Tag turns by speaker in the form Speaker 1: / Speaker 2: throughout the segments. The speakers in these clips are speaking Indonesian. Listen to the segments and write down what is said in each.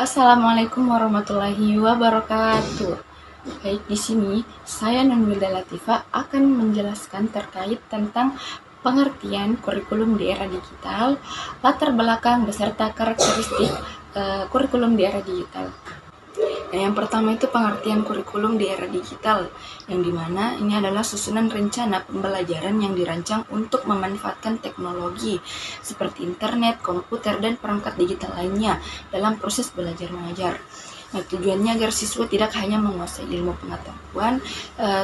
Speaker 1: Assalamualaikum warahmatullahi wabarakatuh. Baik, di sini saya Nurmilda Latifah akan menjelaskan terkait tentang pengertian kurikulum di era digital, latar belakang beserta karakteristik kurikulum di era digital. Nah, yang pertama itu pengertian kurikulum di era digital, yang dimana ini adalah susunan rencana pembelajaran yang dirancang untuk memanfaatkan teknologi seperti internet, komputer, dan perangkat digital lainnya dalam proses belajar mengajar. Nah, tujuannya agar siswa tidak hanya menguasai ilmu pengetahuan,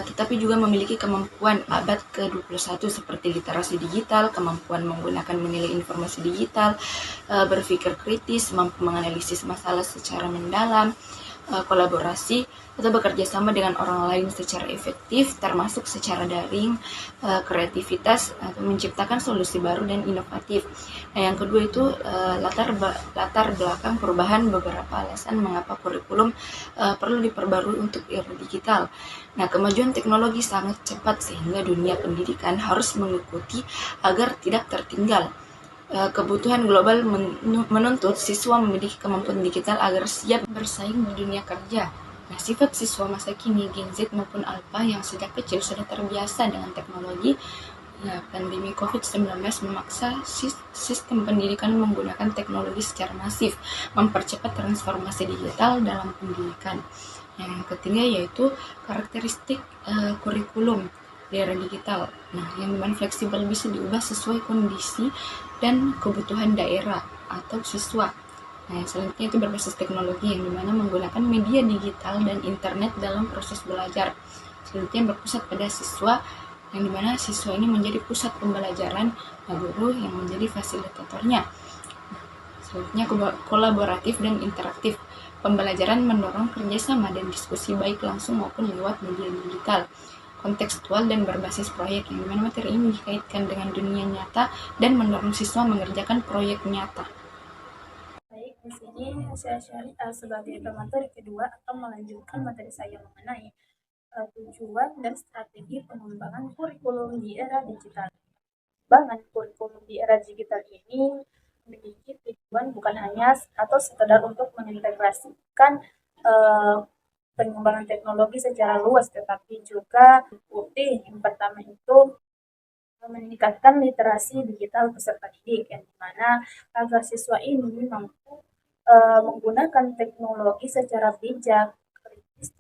Speaker 1: tetapi juga memiliki kemampuan abad ke-21 seperti literasi digital, kemampuan menggunakan menilai informasi digital, berpikir kritis, mampu menganalisis masalah secara mendalam, kolaborasi atau bekerja sama dengan orang lain secara efektif, termasuk secara daring, kreativitas atau menciptakan solusi baru dan inovatif. Nah, yang kedua itu latar belakang perubahan beberapa alasan mengapa kurikulum perlu diperbarui untuk era digital. Nah, kemajuan teknologi sangat cepat sehingga dunia pendidikan harus mengikuti agar tidak tertinggal. Kebutuhan global menuntut siswa memiliki kemampuan digital agar siap bersaing di dunia kerja. Nah, sifat siswa masa kini, Gen Z maupun Alpha yang sejak kecil sudah terbiasa dengan teknologi, ya, pandemi COVID-19 memaksa sistem pendidikan menggunakan teknologi secara masif, mempercepat transformasi digital dalam pendidikan. Yang ketiga yaitu karakteristik kurikulum di era digital. Nah, yang dimana fleksibel bisa diubah sesuai kondisi dan kebutuhan daerah atau siswa. Nah, yang selanjutnya itu berbasis teknologi yang dimana menggunakan media digital dan internet dalam proses belajar. Selanjutnya berpusat pada siswa yang dimana siswa ini menjadi pusat pembelajaran, guru yang menjadi fasilitatornya. Selanjutnya kolaboratif dan interaktif. Pembelajaran mendorong kerjasama dan diskusi baik langsung maupun lewat media digital. Kontekstual dan berbasis proyek yang dimana materi ini dikaitkan dengan dunia nyata dan mendorong siswa mengerjakan proyek nyata.
Speaker 2: Baik, di sini saya share sebagai pemateri kedua atau melanjutkan materi saya mengenai tujuan dan strategi pengembangan kurikulum di era digital. Pengembangan kurikulum di era digital ini memiliki tujuan bukan hanya atau sekedar untuk mengintegrasikan uh, pengembangan teknologi secara luas, tetapi juga mengikuti yang pertama itu meningkatkan literasi digital peserta didik, yang dimana agar siswa ini mampu menggunakan teknologi secara bijak, kritis,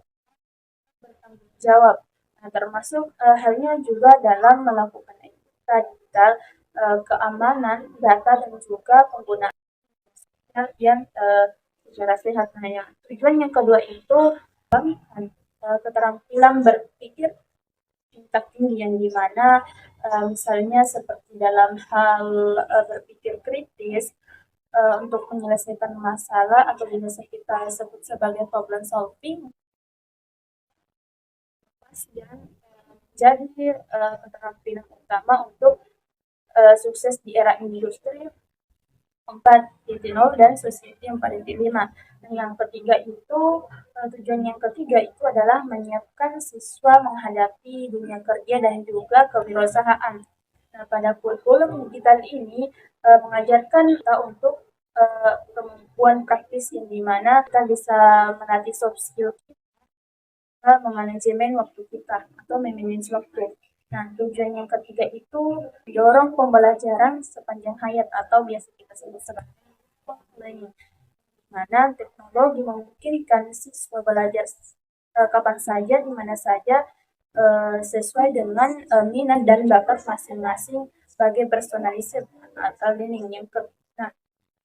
Speaker 2: bertanggung jawab. Nah, termasuk halnya juga dalam melakukan etika digital, keamanan data dan juga penggunaan yang secara sehat. Nah, yang tujuan yang kedua itu keterampilan berpikir tingkat tinggi, yang dimana misalnya seperti dalam hal berpikir kritis untuk menyelesaikan masalah atau biasa kita sebut sebagai problem solving, dan jadi keterampilan utama untuk sukses di era industri 4.0 dan Society 4.5. Dan yang ketiga itu, tujuan yang ketiga itu adalah menyiapkan siswa menghadapi dunia kerja dan juga kewirausahaan. Nah, pada kurikulum digital ini mengajarkan kita untuk kemampuan praktis, di mana kita bisa melatih soft skill kita, memanajemen waktu kita atau memanage waktu. Nah, tujuan yang ketiga itu mendorong pembelajaran sepanjang hayat atau biasa kita sebut sebagai learning, mana teknologi memungkinkan siswa belajar kapan saja, di mana saja, sesuai dengan minat dan bakat masing-masing sebagai personalisir atau learning yang nah,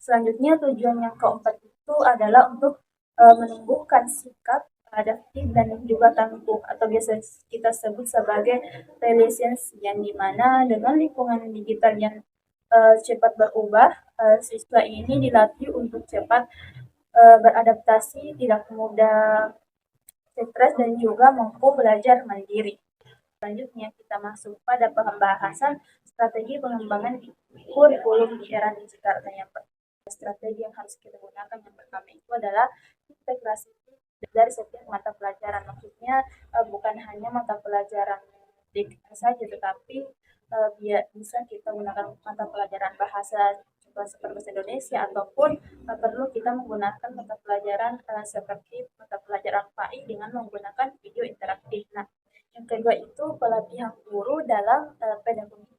Speaker 2: selanjutnya tujuan yang keempat itu adalah untuk menumbuhkan sikap adaptif dan juga tangguh atau biasa kita sebut sebagai resilience, yang dimana dengan lingkungan digital yang cepat berubah, siswa ini dilatih untuk cepat beradaptasi, tidak mudah stres dan juga mampu belajar mandiri. Selanjutnya kita masuk pada pembahasan strategi pengembangan kurikulum di era digital. Nah, yang strategi yang harus kita gunakan yang pertama itu adalah integrasi dari setiap mata pelajaran. Maksudnya bukan hanya mata pelajaran saja, tetapi biar bisa kita gunakan mata pelajaran bahasa bahasa Indonesia ataupun perlu kita menggunakan mata pelajaran seperti mata pelajaran PAI dengan menggunakan video interaktif. Nah, yang kedua itu pelatihan guru dalam pedagogi.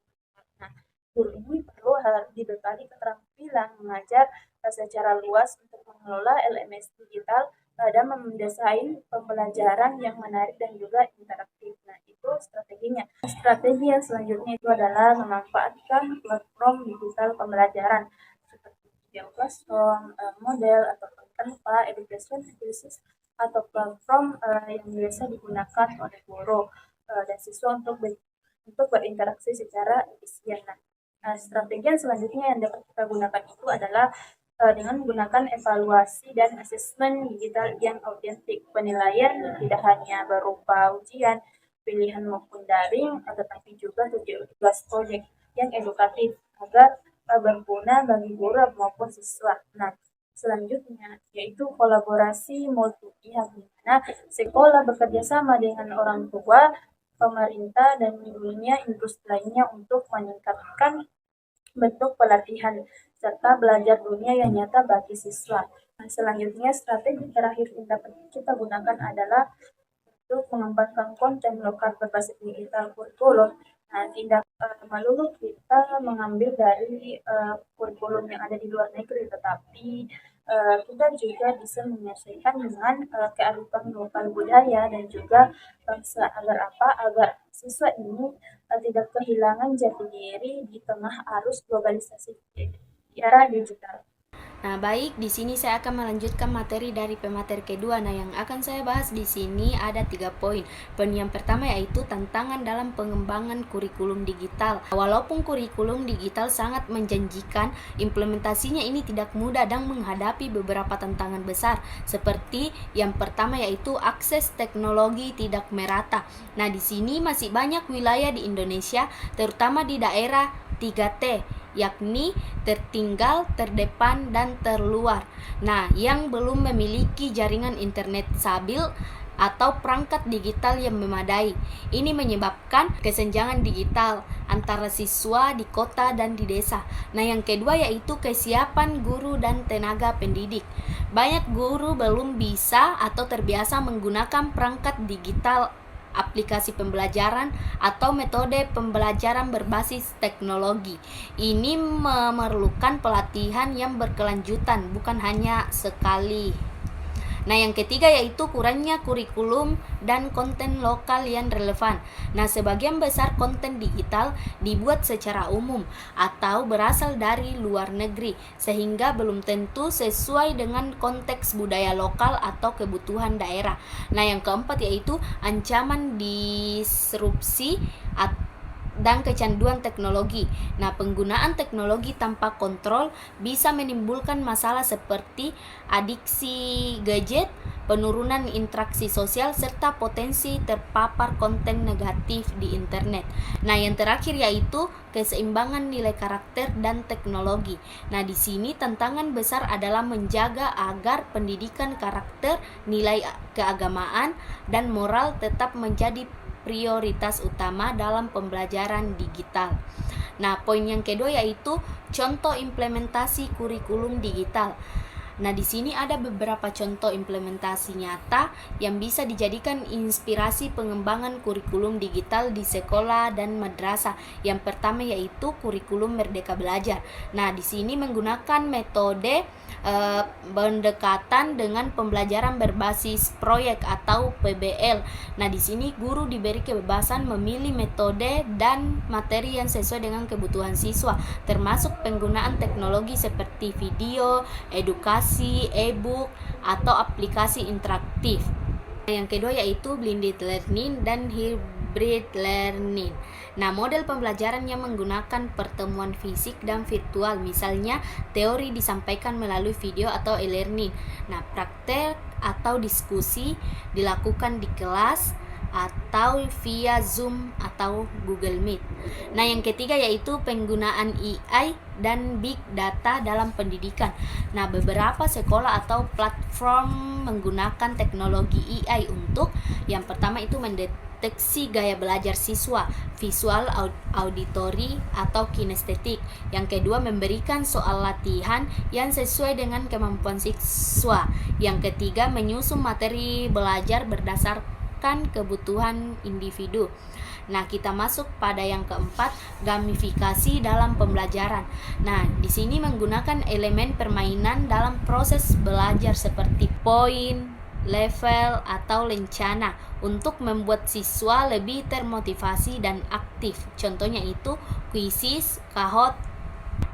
Speaker 2: Nah, guru ini perlu dibekali keterampilan mengajar secara luas untuk mengelola LMS digital dan mendesain pembelajaran yang menarik dan juga interaktif. Nah, itu strateginya. Strategi yang selanjutnya itu adalah memanfaatkan platform digital pembelajaran seperti video classroom, model atau Canva, education services atau platform yang biasa digunakan oleh guru dan siswa untuk berinteraksi secara efisien. Nah, strategi yang selanjutnya yang dapat kita gunakan itu adalah dengan menggunakan evaluasi dan asesmen digital yang autentik. Penilaian tidak hanya berupa ujian, pilihan maupun daring, tetapi juga tugas proyek yang edukatif agar berguna bagi guru maupun siswa. Nah, selanjutnya yaitu kolaborasi multi pihak, di mana sekolah bekerja sama dengan orang tua, pemerintah, dan dunia industri lainnya untuk meningkatkan bentuk pelatihan serta belajar dunia yang nyata bagi siswa. Nah, selanjutnya strategi terakhir yang dapat kita gunakan adalah untuk mengembangkan konten lokal berbasis digital kurikulum. Nah, tidak melulu kita mengambil dari kurikulum yang ada di luar negeri, tetapi kita juga bisa menyesuaikan dengan kearifan lokal budaya dan juga bangsa. Agar apa? Agar siswa ini tidak kehilangan jati diri di tengah arus globalisasi di era digital.
Speaker 1: Nah, baik, di sini saya akan melanjutkan materi dari pemateri kedua. Nah, yang akan saya bahas di sini ada 3 poin. Poin yang pertama yaitu tantangan dalam pengembangan kurikulum digital. Walaupun kurikulum digital sangat menjanjikan, implementasinya ini tidak mudah dan menghadapi beberapa tantangan besar. Seperti yang pertama yaitu akses teknologi tidak merata. Nah, di sini masih banyak wilayah di Indonesia, terutama di daerah 3T, yakni tertinggal, terdepan, dan terluar. Nah, yang belum memiliki jaringan internet stabil atau perangkat digital yang memadai. Ini menyebabkan kesenjangan digital antara siswa di kota dan di desa. Nah, yang kedua yaitu kesiapan guru dan tenaga pendidik. Banyak guru belum bisa atau terbiasa menggunakan perangkat digital, aplikasi pembelajaran, atau metode pembelajaran berbasis teknologi. Ini memerlukan pelatihan yang berkelanjutan, bukan hanya sekali. Nah, yang ketiga yaitu kurangnya kurikulum dan konten lokal yang relevan. Nah, sebagian besar konten digital dibuat secara umum atau berasal dari luar negeri, sehingga belum tentu sesuai dengan konteks budaya lokal atau kebutuhan daerah. Nah, yang keempat yaitu ancaman disrupsi dan kecanduan teknologi. Nah, penggunaan teknologi tanpa kontrol bisa menimbulkan masalah seperti adiksi gadget, penurunan interaksi sosial, serta potensi terpapar konten negatif di internet. Nah, yang terakhir yaitu keseimbangan nilai karakter dan teknologi. Nah, di sini tantangan besar adalah menjaga agar pendidikan karakter, nilai keagamaan, dan moral tetap menjadi prioritas utama dalam pembelajaran digital. Nah, poin yang kedua yaitu contoh implementasi kurikulum digital. Nah, di sini ada beberapa contoh implementasi nyata yang bisa dijadikan inspirasi pengembangan kurikulum digital di sekolah dan madrasah. Yang pertama yaitu kurikulum Merdeka Belajar. Nah, di sini menggunakan metode pendekatan dengan pembelajaran berbasis proyek atau PBL. Nah, di sini guru diberi kebebasan memilih metode dan materi yang sesuai dengan kebutuhan siswa, termasuk penggunaan teknologi seperti video, edukasi, e-book, atau aplikasi interaktif. Yang kedua yaitu blended learning dan hybrid learning. Nah, model pembelajaran yang menggunakan pertemuan fisik dan virtual, misalnya teori disampaikan melalui video atau e-learning. Nah, praktek atau diskusi dilakukan di kelas atau via Zoom atau Google Meet. Nah, yang ketiga yaitu penggunaan AI dan Big Data dalam pendidikan. Nah, beberapa sekolah atau platform menggunakan teknologi AI untuk yang pertama itu mendeteksi
Speaker 3: mendeteksi gaya belajar siswa, visual, auditory, atau kinestetik. Yang kedua, memberikan soal latihan yang sesuai dengan kemampuan siswa. Yang ketiga, menyusun materi belajar berdasarkan kebutuhan individu. Nah, kita masuk pada yang keempat, gamifikasi dalam pembelajaran. Nah, di sini menggunakan elemen permainan dalam proses belajar seperti poin, level, atau lencana untuk membuat siswa lebih termotivasi dan aktif. Contohnya itu kuisis, Kahoot.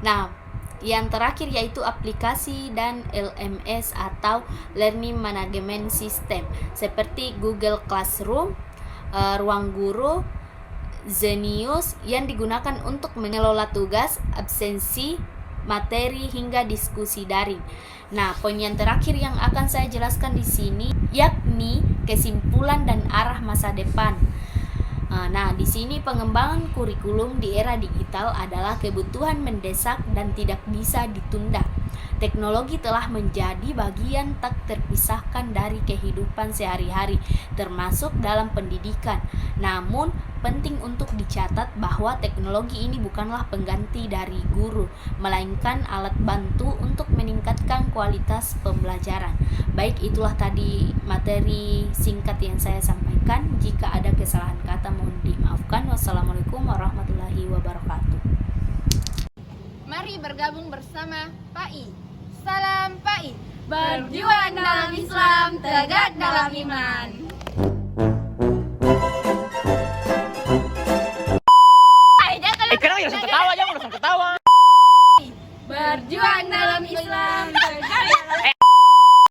Speaker 3: Nah, yang terakhir yaitu aplikasi dan LMS atau Learning Management System seperti Google Classroom, Ruang Guru, Zenius yang digunakan untuk mengelola tugas, absensi, materi hingga diskusi daring. Nah, poin yang terakhir yang akan saya jelaskan di sini yakni kesimpulan dan arah masa depan. Nah, di sini pengembangan kurikulum di era digital adalah kebutuhan mendesak dan tidak bisa ditunda. Teknologi telah menjadi bagian tak terpisahkan dari kehidupan sehari-hari, termasuk dalam pendidikan. Namun, penting untuk dicatat bahwa teknologi ini bukanlah pengganti dari guru, melainkan alat bantu untuk meningkatkan kualitas pembelajaran. Baik, itulah tadi materi singkat yang saya sampaikan. Jika ada kesalahan kata mohon dimaafkan. Wassalamualaikum warahmatullahi wabarakatuh.
Speaker 1: Mari bergabung bersama PAI. Salam PAI. Berjuang dalam Islam, tegak dalam iman.